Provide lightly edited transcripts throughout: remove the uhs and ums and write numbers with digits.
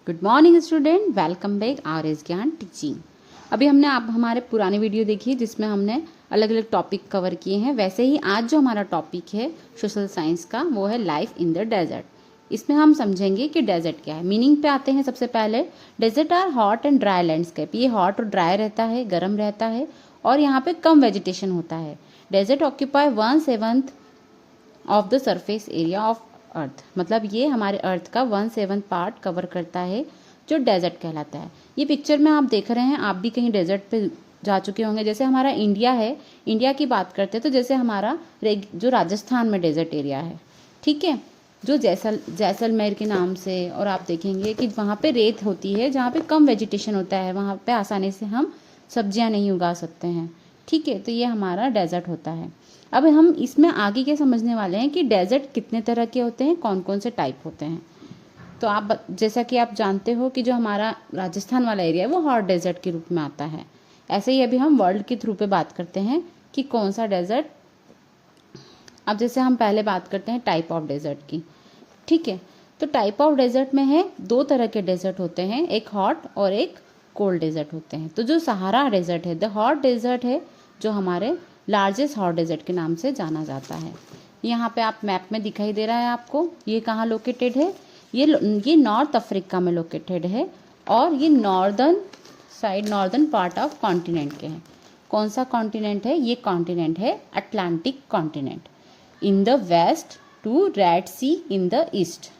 Good morning student, welcome back R S ज्ञान teaching. अभी हमने आप हमारे पुराने वीडियो देखी जिसमें हमने अलग अलग टॉपिक कवर किए हैं। वैसे ही आज जो हमारा टॉपिक है सोशल साइंस का वो है लाइफ इन द डेजर्ट। इसमें हम समझेंगे कि डेजर्ट क्या है। मीनिंग पे आते हैं। सबसे पहले desert are hot and dry landscape. ये हॉट और ड्राई रहता है, गर्म रहता है और यहाँ पे कम वेजिटेशन होता है। Desert occupy 1/7 of the surface area of earth. मतलब ये हमारे अर्थ का 1/7 पार्ट कवर करता है जो डेजर्ट कहलाता है। ये पिक्चर में आप देख रहे हैं, आप भी कहीं डेजर्ट पे जा चुके होंगे। जैसे हमारा इंडिया है, इंडिया की बात करते हैं तो जैसे हमारा जो राजस्थान में डेजर्ट एरिया है, ठीक है, जो जैसलमेर के नाम से। और आप देखेंगे कि वहाँ पे रेत होती है, जहाँ पे कम वेजिटेशन होता है, वहाँ पे आसानी से हम सब्जियाँ नहीं उगा सकते हैं, ठीक है। तो ये हमारा डेजर्ट होता है। अब हम इसमें आगे क्या समझने वाले हैं कि डेजर्ट कितने तरह के होते हैं, कौन कौन से टाइप होते हैं। तो आप जैसा कि आप जानते हो कि जो हमारा राजस्थान वाला एरिया है वो हॉट डेजर्ट के रूप में आता है। ऐसे ही अभी हम वर्ल्ड के थ्रू पे बात करते हैं कि कौन सा डेजर्ट। अब जैसे हम पहले बात करते हैं टाइप ऑफ डेजर्ट की, ठीक है। तो टाइप ऑफ डेजर्ट में है, दो तरह के डेजर्ट होते हैं, एक हॉट और एक कोल्ड डेजर्ट होते हैं। तो जो सहारा डेजर्ट है, द हॉट डेजर्ट है, जो हमारे लार्जेस्ट हॉट डेजर्ट के नाम से जाना जाता है। यहाँ पे आप मैप में दिखाई दे रहा है आपको, ये कहाँ लोकेटेड है, ये नॉर्थ अफ्रीका में लोकेटेड है और ये नॉर्दर्न पार्ट ऑफ कॉन्टिनेंट के हैं। कौन सा कॉन्टिनेंट है, ये कॉन्टिनेंट है Atlantic continent. In the west to Red Sea in the east,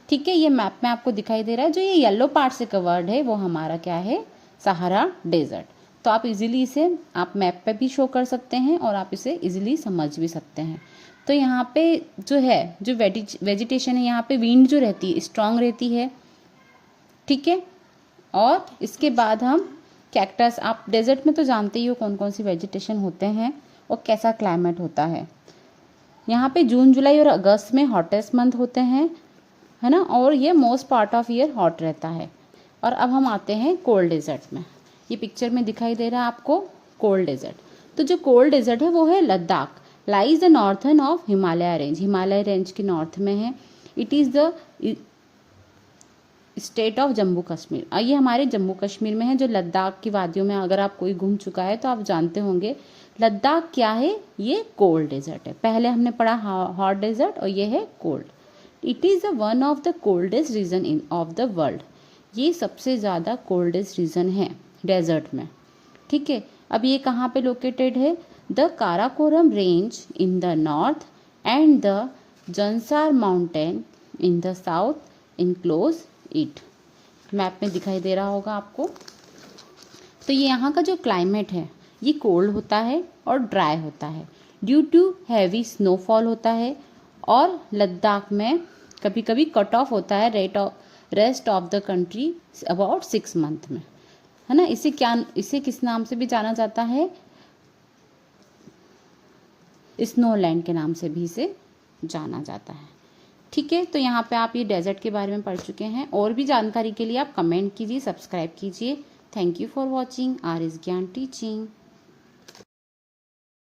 ठीक है। ये मैप में आपको दिखाई दे रहा है। जो ये येलो पार्ट से कवर्ड है वो हमारा क्या है, सहारा डेजर्ट। तो आप इजीली इसे आप मैप पे भी शो कर सकते हैं और आप इसे इजीली समझ भी सकते हैं। तो यहाँ पे जो है, जो वेजिटेशन है, यहाँ पे विंड जो रहती है स्ट्रांग रहती है, ठीक है। और इसके बाद हम कैक्टस, आप डेजर्ट में तो जानते ही हो कौन कौन सी वेजिटेशन होते हैं और कैसा क्लाइमेट होता है। यहाँ पे जून जुलाई और अगस्त में हॉटेस्ट मंथ होते हैं, है ना, और ये most part of year hot रहता है। और अब हम आते हैं कोल्ड डेजर्ट में। ये पिक्चर में दिखाई दे रहा है आपको कोल्ड डेजर्ट। तो जो कोल्ड डेजर्ट है वो है Ladakh, lies the northern of Himalaya range. Himalaya range के नॉर्थ में है। It is the state of Jammu Kashmir. और ये हमारे जम्मू कश्मीर में है, जो लद्दाख की वादियों में अगर आप कोई घूम चुका है तो आप जानते होंगे लद्दाख क्या है, ये कोल्ड डेजर्ट है। पहले हमने पढ़ा हॉट डेजर्ट और ये है cold. It is the one of the coldest region in of the world. ये सबसे ज़्यादा कोल्डेस्ट रीजन है डेजर्ट में, ठीक है। अब ये कहाँ पे लोकेटेड है, the Karakoram range in the north and the Zanskar mountain in the south enclose it. Map में दिखाई दे रहा होगा आपको। तो ये यहाँ का जो क्लाइमेट है ये कोल्ड होता है और ड्राई होता है, ड्यू टू हैवी स्नोफॉल होता है। और लद्दाख में कभी कभी कट ऑफ होता है rest of the country about 6 month में, है ना। इसे किस नाम से भी जाना जाता है, स्नोलैंड के नाम से भी इसे जाना जाता है, ठीक है। तो यहाँ पे आप ये डेजर्ट के बारे में पढ़ चुके हैं। और भी जानकारी के लिए आप कमेंट कीजिए, सब्सक्राइब कीजिए। Thank you for watching R S ज्ञान टीचिंग।